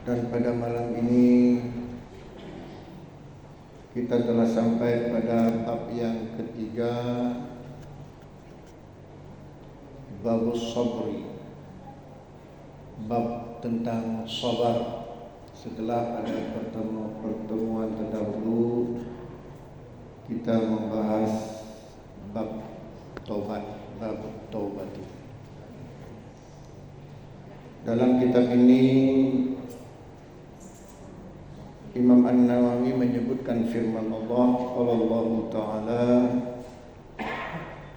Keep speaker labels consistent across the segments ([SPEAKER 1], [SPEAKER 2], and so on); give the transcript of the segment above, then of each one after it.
[SPEAKER 1] Dan pada malam ini kita telah sampai pada bab yang ketiga, babus sabri, bab tentang sabar. Setelah pada pertemuan terdahulu kita membahas bab taubat, bab taubat. Dalam kitab ini Imam An-Nawawi menyebutkan firman Allah, qala Allah Ta'ala,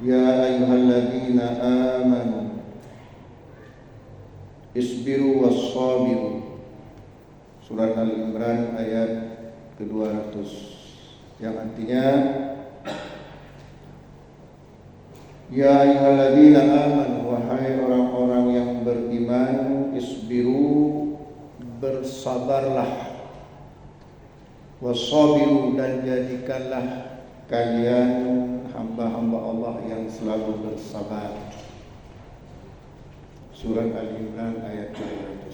[SPEAKER 1] ya ayyuhalladzina amanu isbiru was-sabiru. Surat Al-Imran ayat ke-200, yang artinya, ya ayyuhalladzina amanu, wahai orang-orang yang beriman, isbiru, bersabarlah, wasabiru, dan jadikanlah kalian hamba-hamba Allah yang selalu bersabar. Surat Al-Imran ayat 200.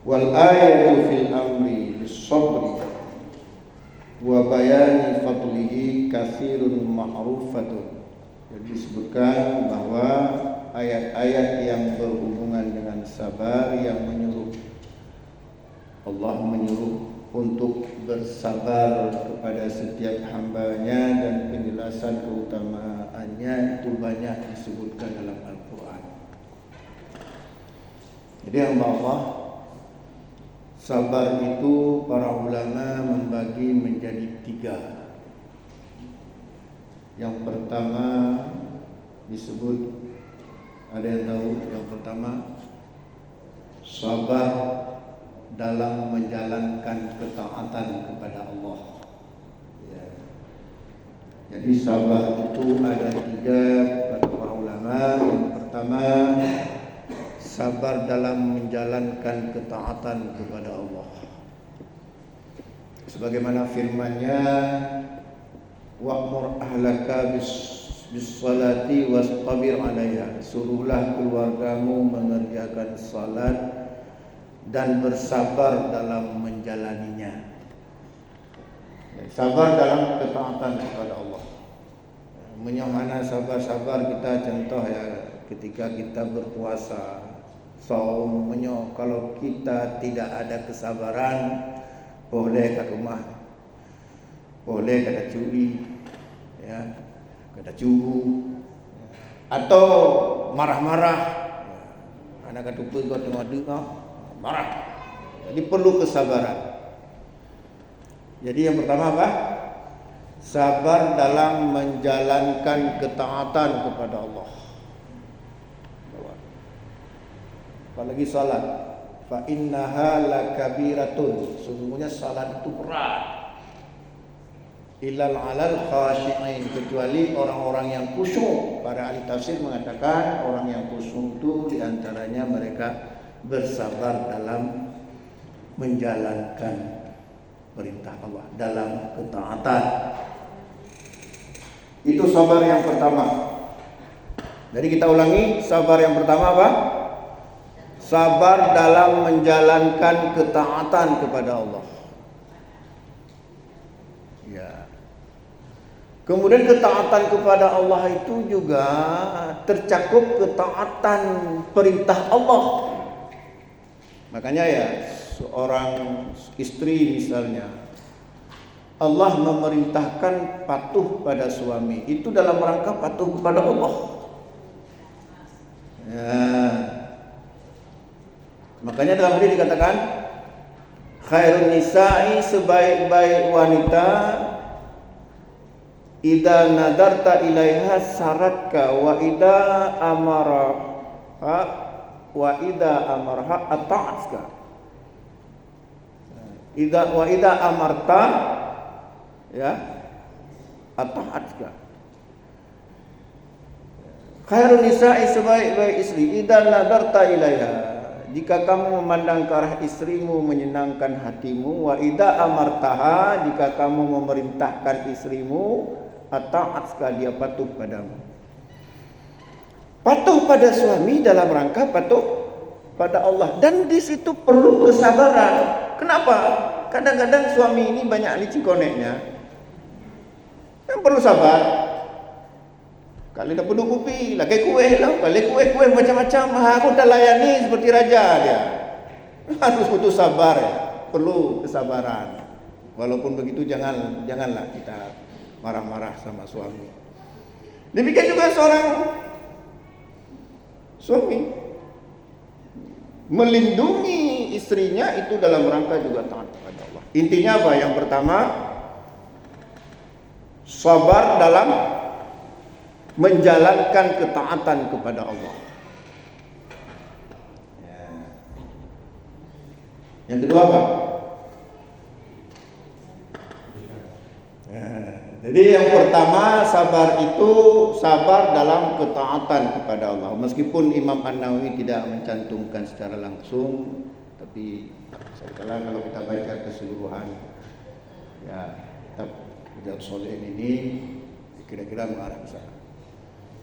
[SPEAKER 1] Wal ayatu fil amri bis-sabri wa bayani fadlihi katsirun ma'rufatun. Jadi disebutkan bahwa ayat-ayat yang berhubungan dengan sabar, yang menyuruh, Allah menyuruh untuk bersabar kepada setiap hambanya, dan penjelasan keutamaannya itu banyak disebutkan dalam Al-Quran. Jadi hamba Allah, sabar itu para ulama membagi menjadi 3. Yang pertama disebut, ada yang tahu yang pertama? Sabar dalam menjalankan ketaatan kepada Allah. Ya. Jadi sabar itu ada 3 pada para ulama. Yang pertama, sabar dalam menjalankan ketaatan kepada Allah. Sebagaimana firman-Nya, wa'mur ahlaka bis-salati wastabir 'alaiha. Suruhlah keluargamu mengerjakan salat dan bersabar dalam menjalaninya. Sabar dalam ketaatan kepada Allah. Menyamana sabar-sabar kita, contoh ya, ketika kita berpuasa, saum, kalau kita tidak ada kesabaran, boleh ke rumah, boleh kada curi, ya, kada curu, atau marah-marah, anak ketupu kau tengok kau marah. Jadi perlu kesabaran. Jadi yang pertama apa? Sabar dalam menjalankan ketaatan kepada Allah. Apalagi salat, fa innaha lakabiratun, sesungguhnya salat itu berat. Illal 'alal khashi'in, kecuali orang-orang yang khusyuk. Para ahli tafsir mengatakan orang yang khusyuk itu diantaranya mereka bersabar dalam menjalankan perintah Allah, dalam ketaatan. Itu sabar yang pertama. Jadi kita ulangi, sabar yang pertama apa? Sabar dalam menjalankan ketaatan kepada Allah. Ya. Kemudian ketaatan kepada Allah itu juga tercakup ketaatan perintah Allah. Makanya ya, seorang istri misalnya, Allah memerintahkan patuh pada suami, itu dalam rangka patuh kepada Allah. Ya. Makanya dalam hadis dikatakan, khairun nisa'i, sebaik-baik wanita, idza nadarta ilaiha saratka wa idza amaraha wa idza amarha ata'atka. Wa idza amarta, ya, ata'atka. Khairun nisa'i, sebaik-baik istri, idza nadarta ilaiha, jika kamu memandang ke arah istrimu menyenangkan hatimu, wa idza amartaha, jika kamu memerintahkan istrimu, ata'atka, dia patuh padamu. Patuh pada suami dalam rangka patuh pada Allah. Dan di situ perlu kesabaran. Kenapa? Kadang-kadang suami ini banyak licin koneknya. Yang perlu sabar. Kali dah penuh kopi, lagi kue lah, kali kue macam-macam. Aku dah layani seperti raja dia. Harus butuh sabar ya, perlu kesabaran. Walaupun begitu janganlah kita marah-marah sama suami. Demikian juga seorang suami melindungi istrinya itu dalam rangka juga taat kepada Allah. Intinya apa? Yang pertama, sabar dalam menjalankan ketaatan kepada Allah. Yang kedua apa? Jadi yang pertama, sabar itu sabar dalam ketaatan kepada Allah. Meskipun Imam An-Nawawi tidak mencantumkan secara langsung, tapi sekarang kalau kita baca keseluruhan ya kitab Riyadhus Shalihin ini kira-kira mengarah ke sana.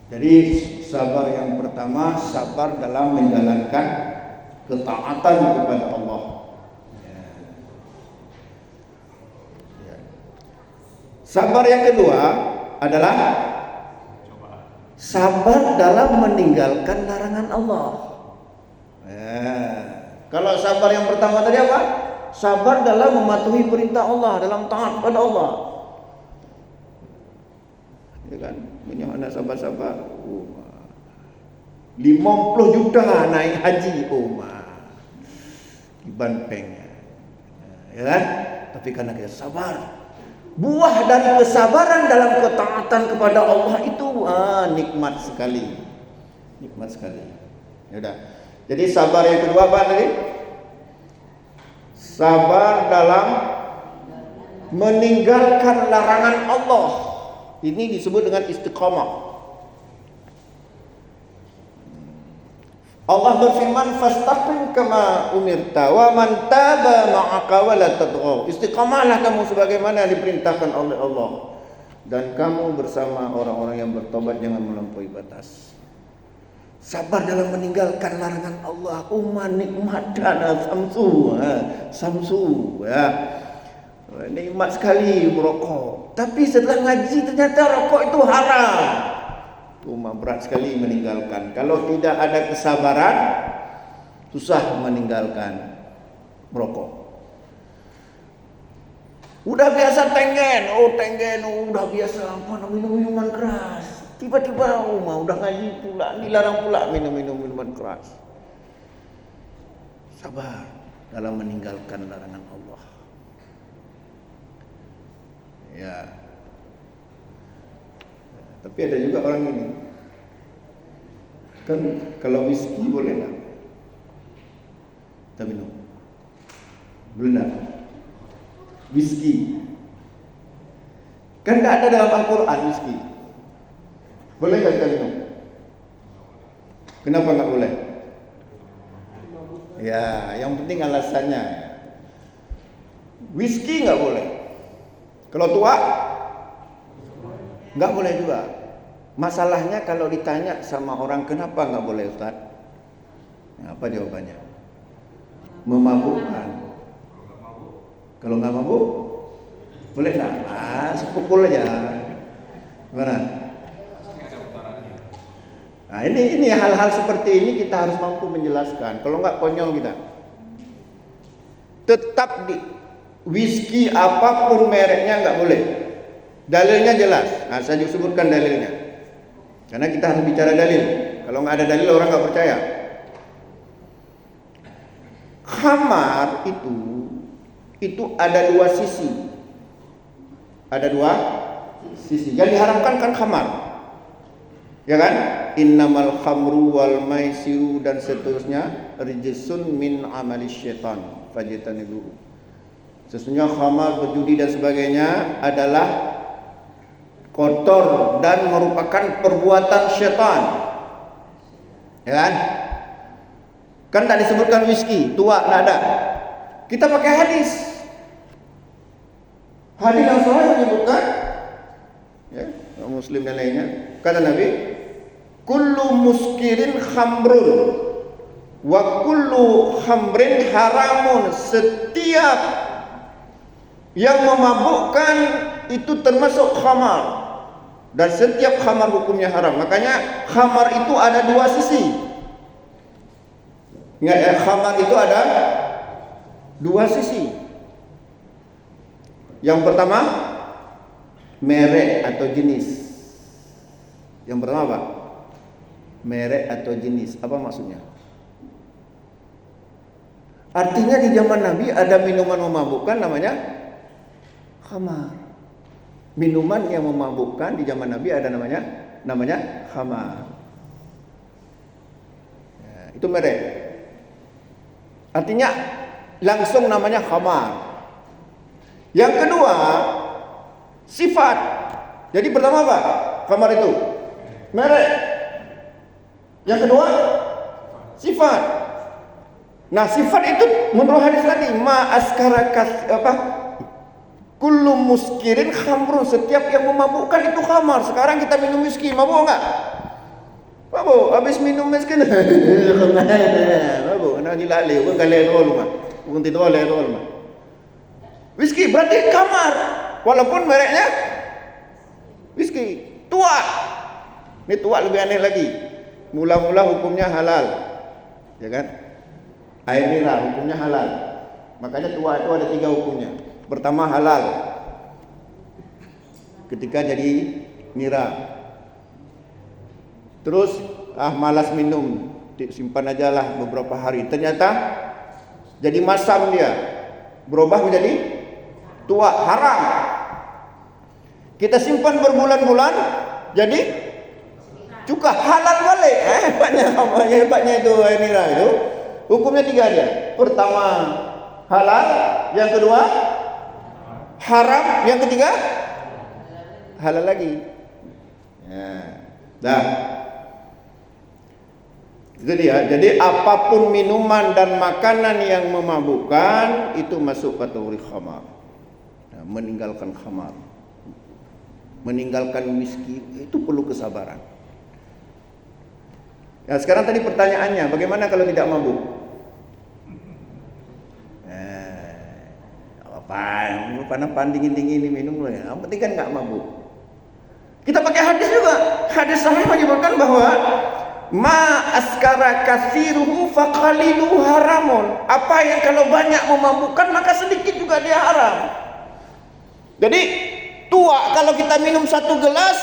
[SPEAKER 1] Jadi sabar yang pertama, sabar dalam menjalankan ketaatan kepada Allah. Sabar yang kedua adalah sabar dalam meninggalkan larangan Allah. Kalau sabar yang pertama tadi apa? Sabar dalam mematuhi perintah Allah, dalam taat pada Allah. Ya kan? Punya anak sabar-sabar. 50 juta naik haji Iban peng. Ya kan? Tapi karena kita sabar, buah dari kesabaran dalam ketaatan kepada Allah itu nikmat sekali. Nikmat sekali. Ya udah. Jadi sabar yang kedua apa tadi? Sabar dalam meninggalkan larangan Allah. Ini disebut dengan istiqamah. Allah berfirman, "Fastaqim kama umirta wa man taba ma'aka wa la tadghaw." Istiqamahlah kamu sebagaimana diperintahkan oleh Allah, dan kamu bersama orang-orang yang bertobat, jangan melampaui batas. Sabar dalam meninggalkan larangan Allah. Nikmat dana samsu ya. Nikmat sekali merokok. Tapi setelah ngaji ternyata rokok itu haram. Berat sekali meninggalkan. Kalau tidak ada kesabaran, susah meninggalkan merokok. Udah biasa tenggen, udah biasa minum minuman keras. Tiba-tiba udah ngaji pula, dilarang pula minum minuman keras. Sabar dalam meninggalkan larangan Allah. Ya. Tapi ada juga orang ini, kan kalau whisky boleh nggak? Kita minum. Benar. Whisky. Kan nggak ada dalam Al-Quran whisky. Boleh nggak kita minum? Kenapa nggak boleh? Ya, yang penting alasannya. Whisky nggak boleh. Kalau tua, nggak boleh juga. Masalahnya kalau ditanya sama orang, kenapa nggak boleh Ustaz? Apa jawabannya? Memabukkan. Kalau nggak mabuk, boleh nggak? Sepukul aja. Gimana? Nah ini hal-hal seperti ini kita harus mampu menjelaskan. Kalau nggak konyol kita. Tetap di whisky apapun mereknya nggak boleh. Dalilnya jelas. Nah, saya sebutkan dalilnya. Karena kita harus bicara dalil. Kalau nggak ada dalil orang nggak percaya. Khamar itu ada dua sisi. Ada dua sisi. Yang diharamkan kan khamar. Ya kan? Innamal khamru wal maisiru dan seterusnya rijsun min amali syaitan fajtanibuhu. Sesungguhnya khamar, berjudi dan sebagainya adalah kotor dan merupakan perbuatan syaitan. Ya kan? Kan tak disebutkan whisky, tua tak ada. Kita pakai hadis. Hadis yang sahih menyebutkan ya, Muslim dan lainnya. Kata Nabi, kullu muskirin khamrun. Wa kullu khamrin haramun, setiap yang memabukkan itu termasuk khamar. Dan setiap khamar hukumnya haram. Makanya khamar itu ada dua sisi. Ingat ya, khamar itu ada dua sisi. Yang pertama, merek atau jenis. Yang pertama apa? Merek atau jenis. Apa maksudnya? Artinya di zaman Nabi ada minuman memabukkan namanya khamar. Minuman yang memabukkan di zaman Nabi ada namanya khamar. Ya, itu merek. Artinya langsung namanya khamar. Yang kedua, sifat. Jadi pertama apa? Khamar itu merek. Yang kedua, sifat. Nah, sifat itu menurut hadis tadi, ma askara kullu muskirin khamrun, setiap yang memabukkan itu khamar. Sekarang kita minum whisky, mabuk enggak? Mabuk. Habis minum whisky mabuk. Nak dilale, bukan kali itu mah. Bukan tidur oleh itu mah. Whisky berarti khamar. Walaupun mereknya whisky. Tua. Ini tua lebih aneh lagi. Mula-mula hukumnya halal. Ya kan? Air mineral hukumnya halal. Makanya tua itu ada 3 hukumnya. Pertama halal ketika jadi mineral. Terus malas minum, simpan aja lah beberapa hari. Ternyata jadi masam dia, berubah menjadi tua, haram. Kita simpan berbulan-bulan, jadi cuka, halal balik. Hebatnya itu air mineral itu. Hukumnya 3 dia. Pertama halal, yang kedua haram, yang ketiga halal lagi. Ya. Dah. Itu dia. Jadi apapun minuman dan makanan yang memabukkan itu masuk kategori khamar. Ya, meninggalkan khamar, meninggalkan whisky itu perlu kesabaran. Ya, sekarang tadi pertanyaannya, bagaimana kalau tidak mabuk? Pan dingin-dingin minum loh ya. Yang penting kan enggak mabuk. Kita pakai hadis juga. Hadis sahih menyebutkan bahwa ma askara katsiruhu faqalilu haramun. Apa yang kalau banyak memabukkan maka sedikit juga dia haram. Jadi tua kalau kita minum 1 gelas,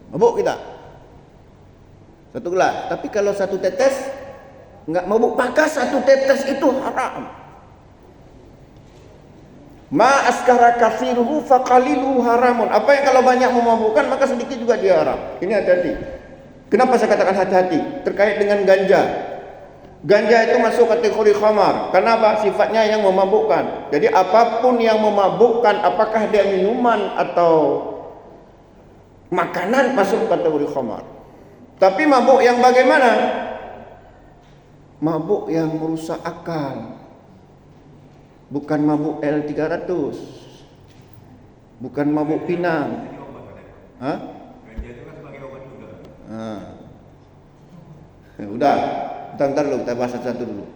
[SPEAKER 1] mabuk kita. 1 gelas. Tapi kalau 1 tetes enggak mabuk, maka 1 tetes itu haram. Ma askara katsiruhu faqalilu haramun. Apa yang kalau banyak memabukkan maka sedikit juga dia haram. Ini hati-hati. Kenapa saya katakan hati-hati? Terkait dengan ganja. Ganja itu masuk kategori khamar. Kenapa? Sifatnya yang memabukkan. Jadi apapun yang memabukkan, apakah dia minuman atau makanan, masuk kategori khamar. Tapi mabuk yang bagaimana? Mabuk yang merusak akal. Bukan mabuk L300. Bukan mabuk pinang. Hah? Ganja itu kan sebagai obat juga. Udah. Bentar dulu, kita bahas satu-satu dulu.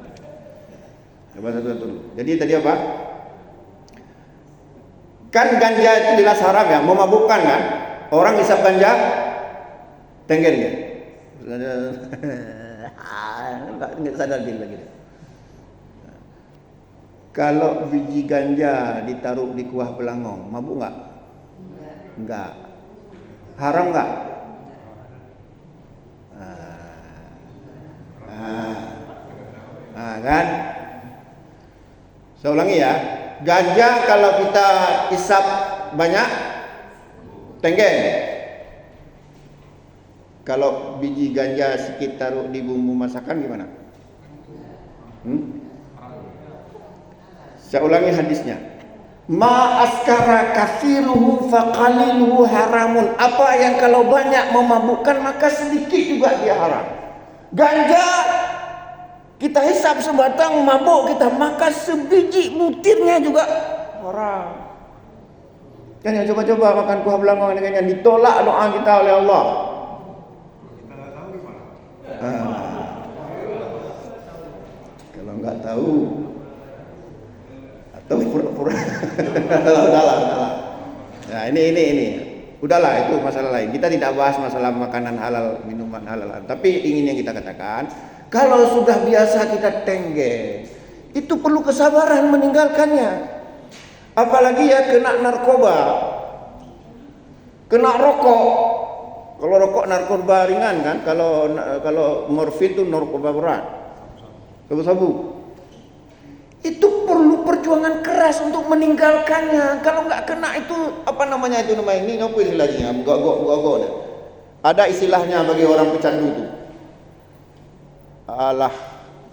[SPEAKER 1] Jadi tadi apa? Kan ganja itu jelas haram ya, memabukkan kan? Orang isap ganja tenggen ya. Enggak sadar dia lagi. Kalau biji ganja ditaruh di kuah belangong, mabuk enggak? Enggak. Haram enggak? Kan? Saya ulangi ya. Ganja kalau kita isap banyak, tenggen. Kalau biji ganja sedikit taruh di bumbu masakan gimana? Saya ulangi hadisnya. Ma askara katsiruhu faqaliluhu haramun. Apa yang kalau banyak memabukkan maka sedikit juga dia haram. Ganja kita hisap sebatang mabuk kita, maka sebiji butirnya juga haram. Kan yang coba-coba makan kuah belangong dengan ditolak doa kita oleh Allah. nggak tahu atau pura-pura. Udahlah. Nah ini. Udahlah, itu masalah lain. Kita tidak bahas masalah makanan halal, minuman halal. Tapi ingin yang kita katakan, kalau sudah biasa kita tenggeng, itu perlu kesabaran meninggalkannya. Apalagi ya kena narkoba, kena rokok. Kalau rokok narkoba ringan kan, kalau morfin itu narkoba berat. Sabu-sabu. Itu perlu perjuangan keras untuk meninggalkannya. Kalau nggak kena itu ini apa istilahnya? Gok. Ada istilahnya bagi orang pecandu itu.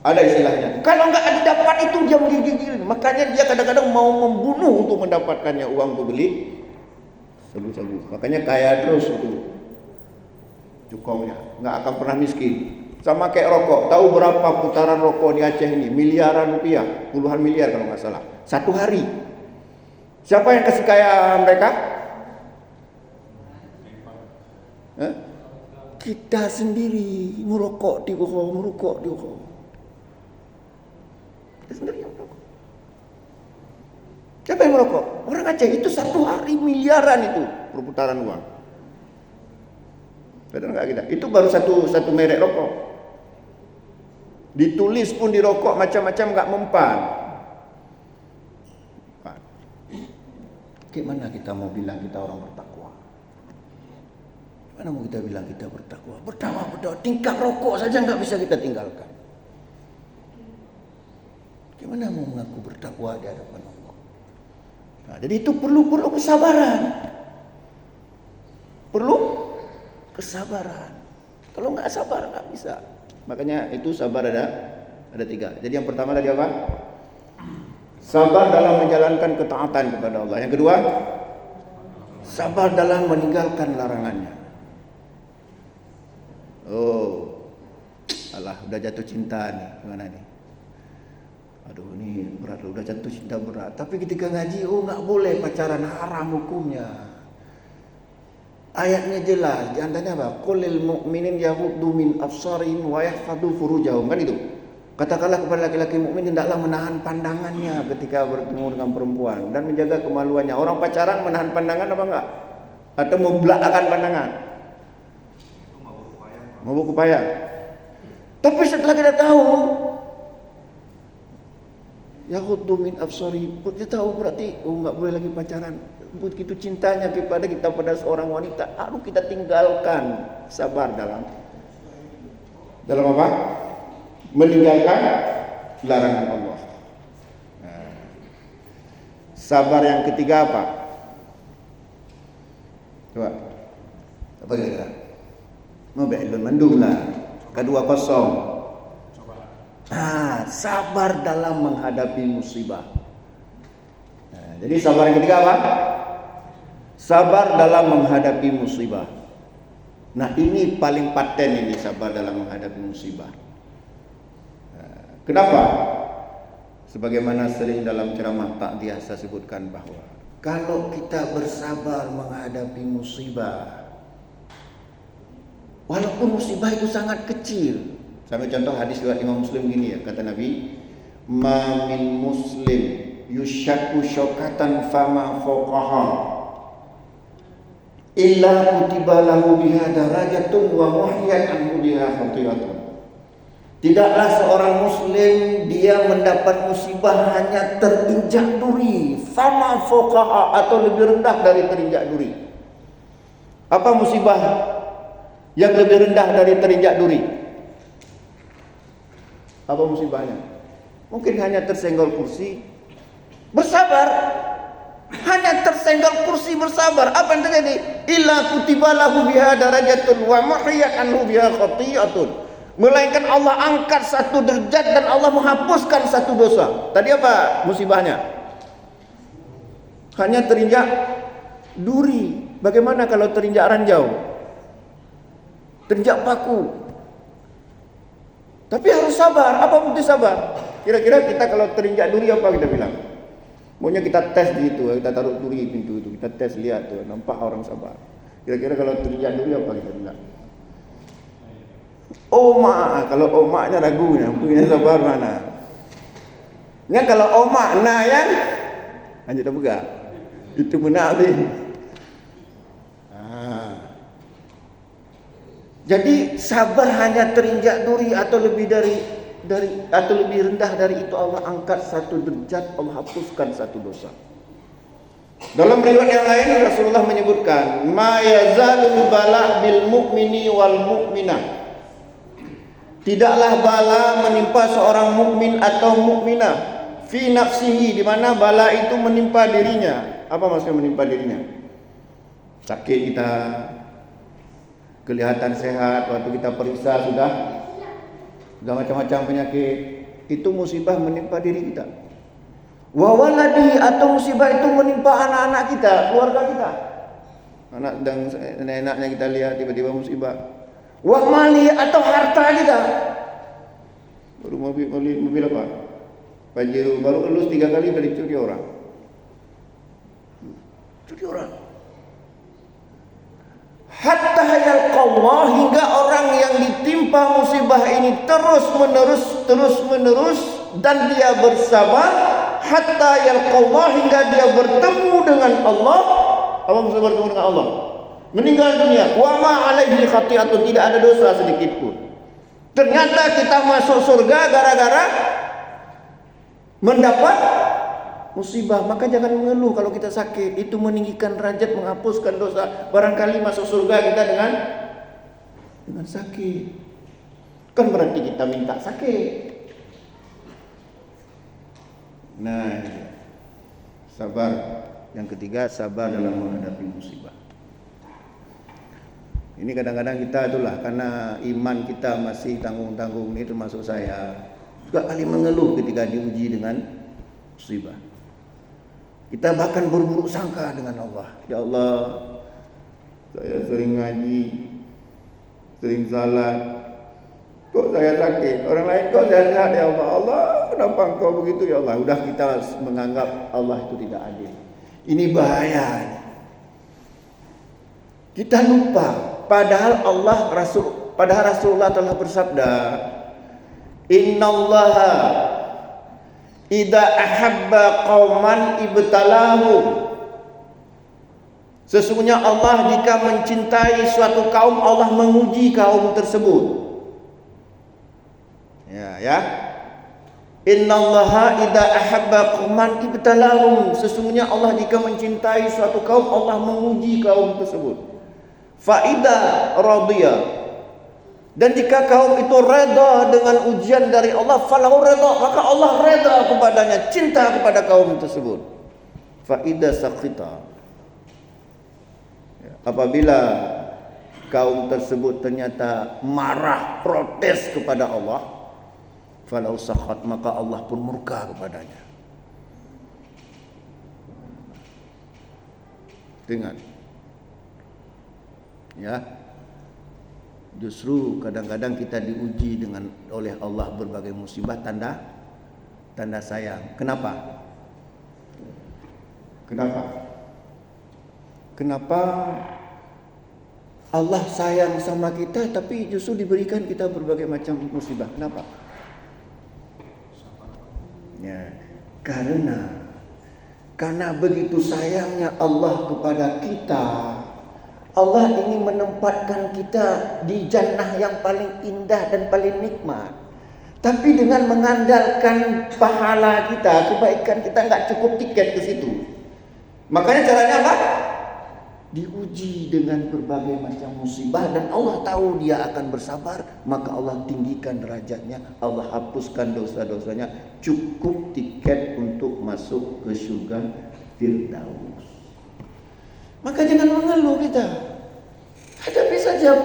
[SPEAKER 1] Ada istilahnya. Kalau nggak didapat itu dia menggigil. Makanya dia kadang-kadang mau membunuh untuk mendapatkannya uang untuk beli sabu-sabu. Makanya kaya terus itu cukongnya, nggak akan pernah miskin. Sama kayak rokok. Tahu berapa putaran rokok di Aceh ini? Miliaran rupiah, puluhan miliar kalau nggak salah. Satu hari. Siapa yang kasih kaya mereka? Kita sendiri merokok di merokok. Kita sendiri yang merokok. Siapa yang merokok? Orang Aceh. Itu satu hari miliaran itu perputaran uang. Betul nggak kita? Itu baru satu merek rokok. Ditulis pun di rokok macam-macam nggak mempan. Gimana kita mau bilang kita orang bertakwa? Gimana mau kita bilang kita bertakwa? Bertakwa. Tingkah rokok saja nggak bisa kita tinggalkan. Gimana mau mengaku bertakwa di hadapan Allah? Nah, jadi itu perlu kesabaran. Perlu kesabaran. Kalau nggak sabar nggak bisa. Makanya itu sabar ada 3. Jadi yang pertama tadi apa? Sabar dalam menjalankan ketaatan kepada Allah. Yang kedua, sabar dalam meninggalkan larangannya. Udah jatuh cinta nih, gimana nih? Aduh, ini berat, udah jatuh cinta berat. Tapi ketika ngaji, nggak boleh pacaran, haram hukumnya. Ayatnya jelas, diantaranya apa? Qulil mu'minin yaghuddu min absarihim wa yahfadhu furujahum, kan itu. Katakanlah kepada laki-laki mukmin hendaklah menahan pandangannya ketika bertemu dengan perempuan dan menjaga kemaluannya. Orang pacaran menahan pandangan apa enggak? Atau membelakangkan pandangan? Mabuk upaya. Tapi setelah kita tahu yaghuddu min absarihim, kita tahu berarti enggak boleh lagi pacaran. Begitu cintanya kepada kita pada seorang wanita, harus kita tinggalkan. Sabar dalam apa? Meninggalkan larangan Allah. Nah, sabar yang ketiga apa? Coba. Apa kira-kira? Mabelun mandum lah. Kedua kosong. Sabar dalam menghadapi musibah. Nah, jadi sabar yang ketiga apa? Sabar dalam menghadapi musibah. Nah, ini paling paten ini, sabar dalam menghadapi musibah. Kenapa? Sebagaimana sering dalam ceramah takziah saya sebutkan bahwa kalau kita bersabar menghadapi musibah, walaupun musibah itu sangat kecil. Sampai contoh hadis riwayat Imam Muslim gini ya, kata Nabi, "Ma min muslim yushakku syokatan fama fawqaha illa kutiba lahu biha darajatun wa muhiyat anhu biha khatiyatun." Tidaklah seorang muslim dia mendapat musibah hanya terinjak duri, fama fawqaha, atau lebih rendah dari terinjak duri. Apa musibah yang lebih rendah dari terinjak duri? Apa musibahnya? Mungkin hanya tersenggol kursi, bersabar. Hanya tersenggol kursi, bersabar. Apa yang terjadi? Illa kutiba lahu biha darajatun wa muhiyat anhu biha khatiyatun. Melainkan Allah angkat satu derajat dan Allah menghapuskan satu dosa. Tadi apa musibahnya? Hanya terinjak duri. Bagaimana kalau terinjak ranjau? Terinjak paku. Tapi harus sabar. Apa bukti sabar? Kira-kira kita kalau terinjak duri apa kita bilang? Maunya kita tes di itu, kita taruh duri pintu itu, kita tes lihat tuh, nampak orang sabar. Kira-kira kalau terinjak duri apa kita bilang? Kalau omaknya ragu, punya sabar mana? Ya kalau omak na yang lanjut dah buka. Itu benar ni. Jadi sabar hanya terinjak duri atau lebih atau lebih rendah dari itu, Allah angkat satu derajat, Allah hapuskan satu dosa. Dalam riwayat yang lain Rasulullah menyebutkan, ma yazalul bala bil mu'mini wal mu'minah. Tidaklah bala menimpa seorang mukmin atau mukminah fi nafsihi, di mana bala itu menimpa dirinya. Apa maksudnya menimpa dirinya? Sakit kita, kelihatan sehat, waktu kita periksa sudah macam-macam penyakit, itu musibah menimpa diri kita. Wa waladi, atau musibah itu menimpa anak-anak kita, keluarga kita. Anak dan enaknya kita lihat tiba-tiba musibah. Wa mali, atau harta kita. Baru mobil apa? Pajero baru elus 3 kali dari curi orang. Curi orang. Hatta yalqallah, hingga orang yang ditimpa musibah ini terus menerus dan dia bersabar, hatta yalqallah, hingga dia bertemu dengan Allah. Apa maksudnya bertemu dengan Allah? Meninggal dunia. Wa ma alaihi khati'atun, tidak ada dosa sedikit pun. Ternyata kita masuk surga gara-gara mendapat musibah. Maka jangan mengeluh kalau kita sakit. Itu meninggikan derajat, menghapuskan dosa. Barangkali masuk surga kita dengan sakit, kan berarti kita minta sakit. Nah, sabar. Yang ketiga, sabar dalam menghadapi musibah. Ini kadang-kadang kita itulah, karena iman kita masih tanggung-tanggung, ini termasuk saya, juga kali mengeluh ketika diuji dengan musibah. Kita bahkan berburuk sangka dengan Allah. Ya Allah, saya sering ngaji, sering salat, kok saya sakit? Orang lain kok saya sehat? Ya Allah, Allah kenapa engkau begitu? Ya Allah, sudah kita menganggap Allah itu tidak adil. Ini bahaya. Kita lupa. Padahal Rasulullah telah bersabda, Innallaha idza ahabba qauman ibtalahum. Sesungguhnya Allah jika mencintai suatu kaum, Allah menguji kaum tersebut. Ya. Innallaha idza ahabba qauman ibtalahum. Sesungguhnya Allah jika mencintai suatu kaum, Allah menguji kaum tersebut. Faida radiyah, dan jika kaum itu reda dengan ujian dari Allah, falahu reda, maka Allah reda kepadanya, cinta kepada kaum tersebut. Faida saqita, apabila kaum tersebut ternyata marah, protes kepada Allah, falahu saqat, maka Allah pun murka kepadanya. Dengar. Ya, justru kadang-kadang kita diuji oleh Allah berbagai musibah, tanda sayang. Kenapa? Allah sayang sama kita, tapi justru diberikan kita berbagai macam musibah. Kenapa? Ya, karena begitu sayangnya Allah kepada kita, Allah ingin menempatkan kita di jannah yang paling indah dan paling nikmat. Tapi dengan mengandalkan pahala kita, kebaikan kita, enggak cukup tiket ke situ. Makanya caranya apa? Diuji dengan berbagai macam musibah, dan Allah tahu dia akan bersabar, maka Allah tinggikan derajatnya, Allah hapuskan dosa-dosanya, cukup tiket untuk masuk ke surga Firdaus. Maka jangan mengeluh kita. Hadapi saja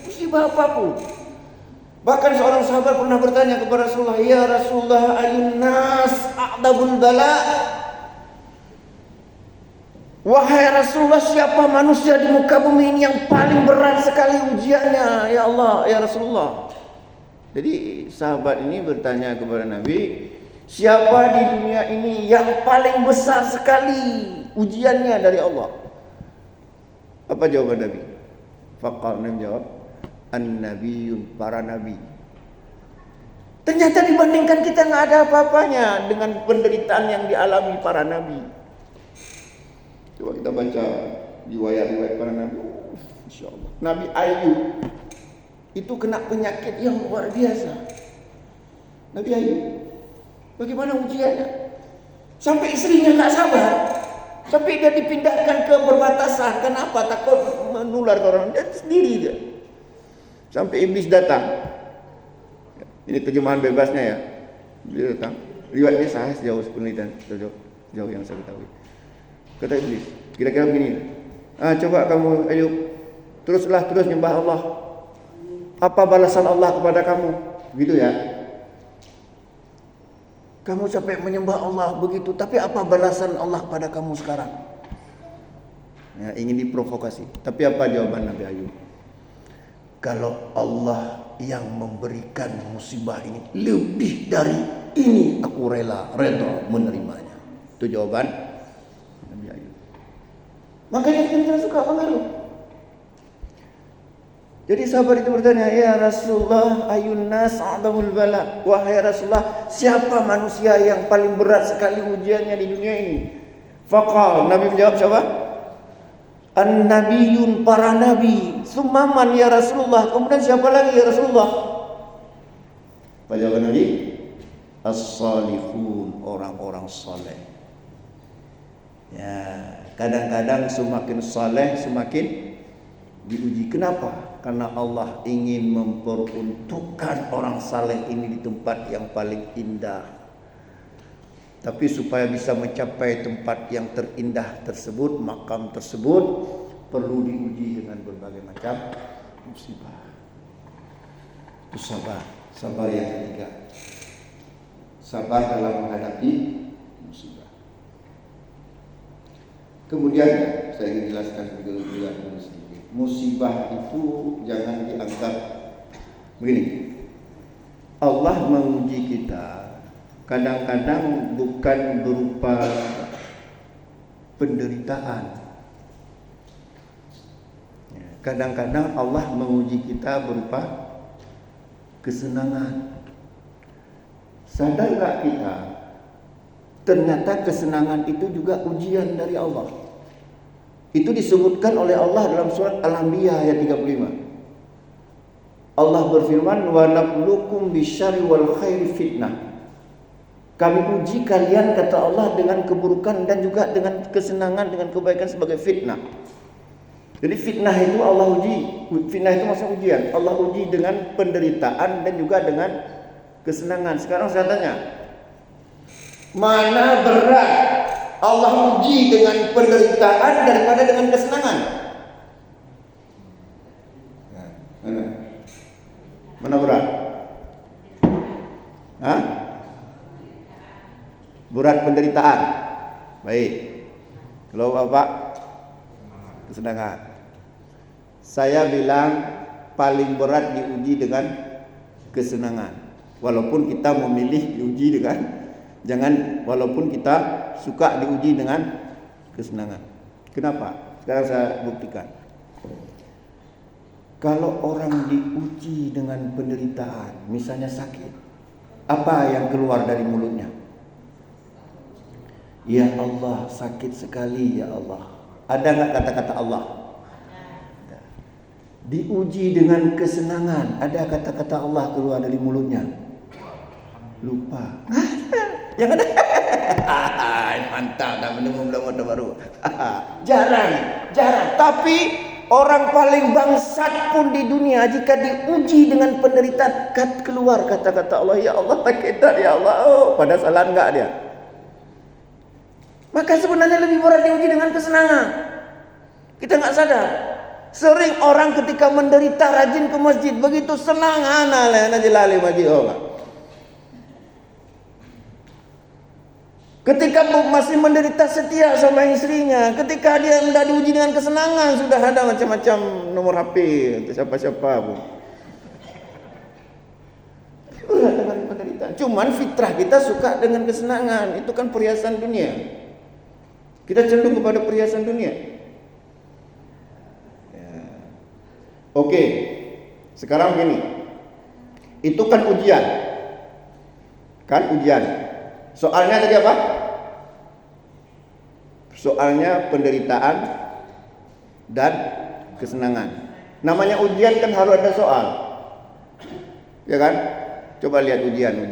[SPEAKER 1] musibah apapun. Bahkan seorang sahabat pernah bertanya kepada Rasulullah, "Ya Rasulullah, ayun nas a'dabul bala?" Wahai Rasulullah, siapa manusia di muka bumi ini yang paling berat sekali ujiannya? Ya Allah, ya Rasulullah. Jadi sahabat ini bertanya kepada Nabi, siapa di dunia ini yang paling besar sekali ujiannya dari Allah? Apa jawaban Nabi? Faqal, Nabi jawab, an-nabiyun, para nabi. Ternyata dibandingkan kita nggak ada apa-apanya dengan penderitaan yang dialami para nabi. Coba kita baca riwayat-riwayat para nabi. Insya Allah. Nabi Ayub itu kena penyakit yang luar biasa. Nabi Ayub, bagaimana ujiannya? Sampai istrinya nggak sabar. Sampai dia dipindahkan ke perbatasan. Kenapa? Takut menular ke orang. Dia sendiri dia. Sampai iblis datang. Ini terjemahan bebasnya ya. Dia datang. Riwayatnya sahih sejauh penelitian, sejauh yang saya ketahui. Kata iblis, kira-kira begini. Coba kamu Ayub, terus nyembah Allah. Apa balasan Allah kepada kamu? Gitu ya. Kamu sampai menyembah Allah begitu, tapi apa balasan Allah pada kamu sekarang? Ya, ingin diprovokasi. Tapi apa jawaban Nabi Ayub? Kalau Allah yang memberikan musibah ini lebih dari ini, aku reda menerimanya. Itu jawaban Nabi Ayub. Makanya kita suka mengeluh. Jadi sahabat itu bertanya, ya Rasulullah, ayun nas a'dhamul bala. Wahai Rasulullah, siapa manusia yang paling berat sekali ujiannya di dunia ini? Faqal, Nabi menjawab siapa? An-nabiyun, para nabi. Summaman ya Rasulullah. Kemudian siapa lagi ya Rasulullah? Apa jawaban Nabi? As-salihun, orang-orang saleh. Ya, kadang-kadang semakin saleh semakin diuji. Kenapa? Karena Allah ingin memperuntukkan orang saleh ini di tempat yang paling indah. Tapi supaya bisa mencapai tempat yang terindah tersebut, makam tersebut, perlu diuji dengan berbagai macam musibah. Itu sabar yang ketiga. Sabar dalam menghadapi musibah. Kemudian saya ingin jelaskan juga sedikit. Musibah itu jangan dianggap begini. Allah menguji kita kadang-kadang bukan berupa penderitaan. Kadang-kadang Allah menguji kita berupa kesenangan. Sadar gak kita? Ternyata kesenangan itu juga ujian dari Allah. Itu disebutkan oleh Allah dalam surat Al-Anbiya ayat 35. Allah berfirman, wa nabluukum bisyarri wal khairi fitnah. Kami uji kalian, kata Allah, dengan keburukan dan juga dengan kesenangan, dengan kebaikan sebagai fitnah. Jadi fitnah itu Allah uji. Fitnah itu maksudnya ujian. Allah uji dengan penderitaan dan juga dengan kesenangan. Sekarang saya tanya, mana berat Allah uji dengan penderitaan daripada dengan kesenangan? Mana berat? Berat penderitaan. Baik. Kalau Bapak kesenangan. Saya bilang paling berat diuji dengan kesenangan. Walaupun kita memilih diuji dengan walaupun kita suka diuji dengan kesenangan. Kenapa? Sekarang saya buktikan. Kalau orang diuji dengan penderitaan, misalnya sakit, apa yang keluar dari mulutnya? Ya Allah, sakit sekali ya Allah. Ada enggak kata-kata Allah? Diuji dengan kesenangan, ada kata-kata Allah keluar dari mulutnya? Lupa. Yang ada mantap, dah menemu baru. Jarang. Tapi orang paling bangsat pun di dunia jika diuji dengan penderitaan, keluar kata-kata Allah, ya Allah sakit ya Allah. Pada salah enggak dia? Maka sebenarnya lebih berat diuji dengan kesenangan. Kita enggak sadar. Sering orang ketika menderita rajin ke masjid, begitu senang lali masjid. Ketika masih menderita setia sama istrinya, ketika dia hendak diuji dengan kesenangan, sudah ada macam-macam nomor HP untuk siapa-siapa pun. Dengan penderitaan. Cuman fitrah kita suka dengan kesenangan. Itu kan perhiasan dunia. Kita cenderung kepada perhiasan dunia. Ya. Oke. Sekarang begini. Itu kan ujian. Kan ujian. Soalnya tadi apa? Soalnya penderitaan dan kesenangan. Namanya ujian kan harus ada soal. Ya kan? Coba lihat ujian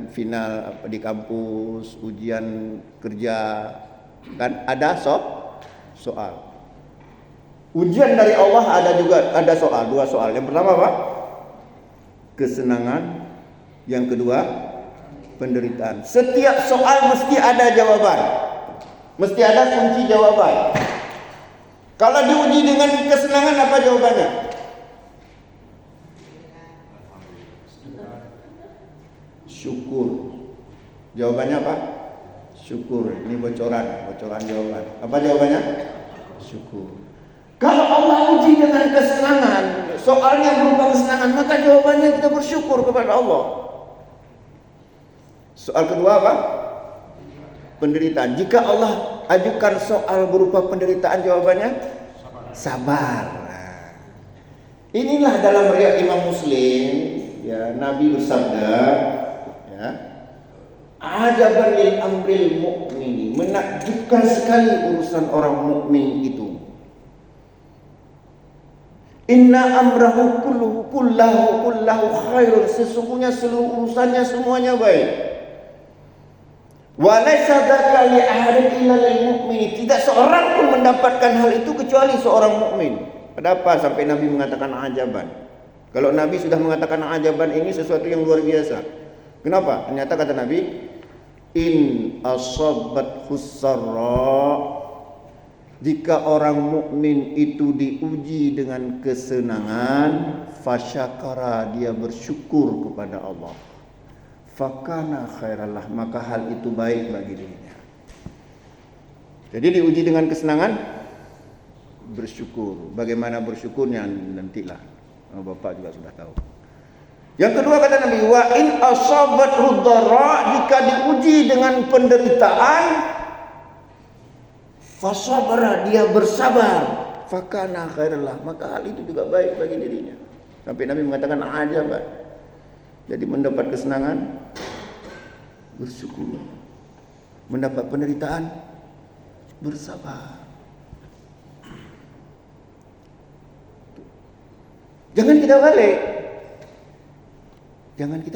[SPEAKER 1] final di kampus, ujian kerja, kan ada soal. Ujian dari Allah ada soal, 2 soal. Yang pertama apa? Kesenangan. Yang kedua, penderitaan. Setiap soal mesti ada jawaban. Mesti ada kunci jawaban. Kalau diuji dengan kesenangan, apa jawabannya? Syukur. Jawabannya apa? Syukur. Ini bocoran jawaban. Apa jawabannya? Syukur. Kalau Allah uji dengan kesenangan, soalnya berupa kesenangan, maka jawabannya kita bersyukur kepada Allah. Soal kedua apa? Penderitaan. Jika Allah ajukan soal berupa penderitaan, jawabannya sabar. Nah, inilah dalam riwayat Imam Muslim, ya, Nabi bersabda, ya, ajaban lil amril mu'mini, menakjubkan sekali urusan orang mukmin itu. Inna amrahu kullahu khairun, sesungguhnya seluruh urusannya semuanya baik. Wa laysa dzaka li ahadin illa lil mu'min, tidak seorang pun mendapatkan hal itu kecuali seorang mukmin. Kenapa sampai Nabi mengatakan ajaban? Kalau Nabi sudah mengatakan ajaban, ini sesuatu yang luar biasa. Kenapa? Ternyata kata Nabi, in asabat husarra, jika orang mukmin itu diuji dengan kesenangan, fasyakara, dia bersyukur kepada Allah, fakana khairallah, maka hal itu baik bagi dirinya. Jadi diuji dengan kesenangan, bersyukur. Bagaimana bersyukurnya nantilah, Bapak juga sudah tahu. Yang kedua kata Nabi, wa in asabathu dharra, jika diuji dengan penderitaan, fasabara, dia bersabar, fakana khairallah, maka hal itu juga baik bagi dirinya. Sampai Nabi mengatakan ajaban. Jadi mendapat kesenangan, bersyukur. Mendapat penderitaan, bersabar. Jangan kita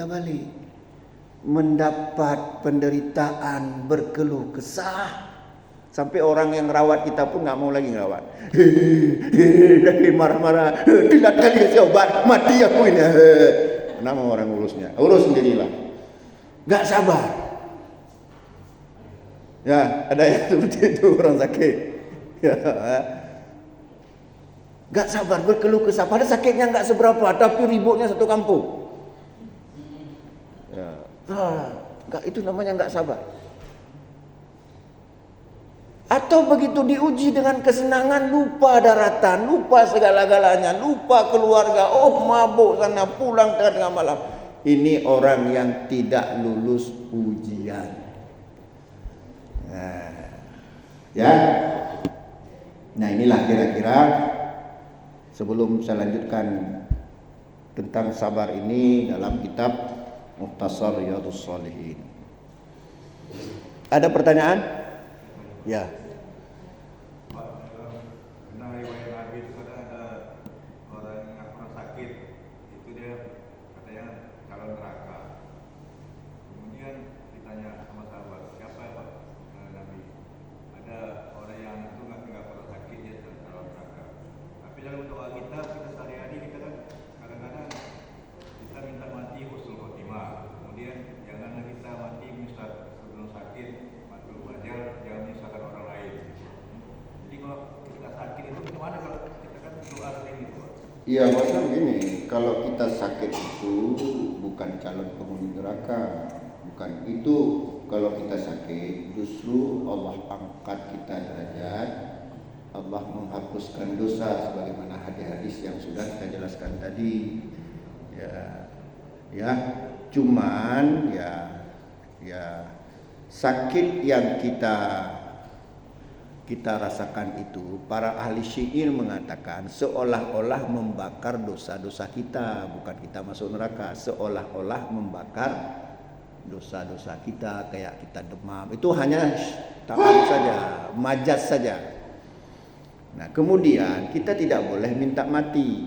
[SPEAKER 1] balik. Mendapat penderitaan, berkeluh kesah, sampai orang yang rawat kita pun nggak mau lagi ngerawat. Lagi marah-marah, tidak kali kasih obat, mati aku ini. Nama orang urusnya, urus sendirilah. Nggak sabar. Ya, ada yang seperti itu, orang sakit. Ya. Nggak sabar, berkeluh kesah. Padahal sakitnya nggak seberapa, tapi ributnya satu kampung. Ya. Nggak, itu namanya nggak sabar. Atau begitu diuji dengan kesenangan, lupa daratan, lupa segala-galanya, lupa keluarga, mabuk sana, pulang tengah malam. Ini orang yang tidak lulus ujian. Nah inilah kira-kira, sebelum saya lanjutkan tentang sabar ini dalam kitab Mukhtasar Riyadhus Shalihin. Ada pertanyaan? Ya. Iya, maksudnya begini, kalau kita sakit itu bukan calon penghuni neraka, bukan itu. Kalau kita sakit, justru Allah angkat kita derajat, Allah menghapuskan dosa, sebagaimana hadis-hadis yang sudah kita jelaskan tadi. Ya, cuman ya sakit yang kita rasakan itu, para ahli syair mengatakan seolah-olah membakar dosa-dosa kita, bukan kita masuk neraka, seolah-olah membakar dosa-dosa kita, kayak kita demam. Itu hanya taat saja, majaz saja. Nah, kemudian kita tidak boleh minta mati.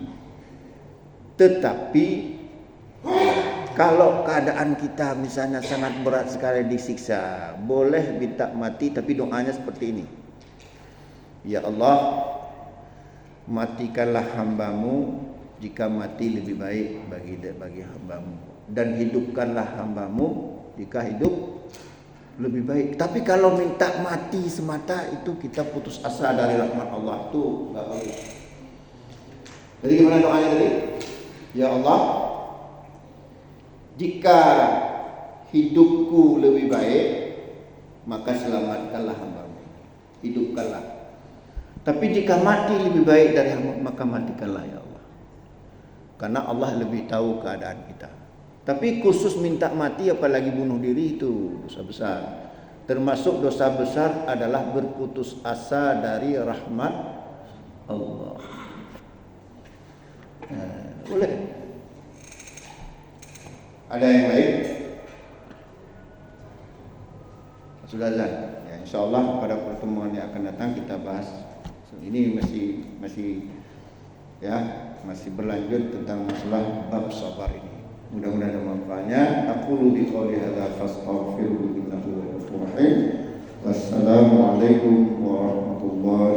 [SPEAKER 1] Tetapi kalau keadaan kita misalnya sangat berat sekali disiksa, boleh minta mati, tapi doanya seperti ini. Ya Allah, matikanlah hambamu jika mati lebih baik bagi hambamu, dan hidupkanlah hambamu jika hidup lebih baik. Tapi kalau minta mati semata, itu kita putus asa dari rahmat Allah, itu enggak baik. Jadi gimana doanya tadi? Ya Allah, jika hidupku lebih baik, maka selamatkanlah hambamu, hidupkanlah. Tapi jika mati lebih baik dari hamba, maka matikanlah ya Allah. Karena Allah lebih tahu keadaan kita. Tapi khusus minta mati, apalagi bunuh diri, itu dosa besar. Termasuk dosa besar adalah berputus asa dari rahmat Allah. Boleh. Ada yang lain? Sudah azan. Ya, insyaallah pada pertemuan yang akan datang kita bahas. Ini masih berlanjut tentang masalah bab sabar ini. Mudah-mudahan ada manfaatnya. Aqulu bi qouli hadza fastaghfiruhu innahu ghafurur rahim. Wassalamualaikum warahmatullahi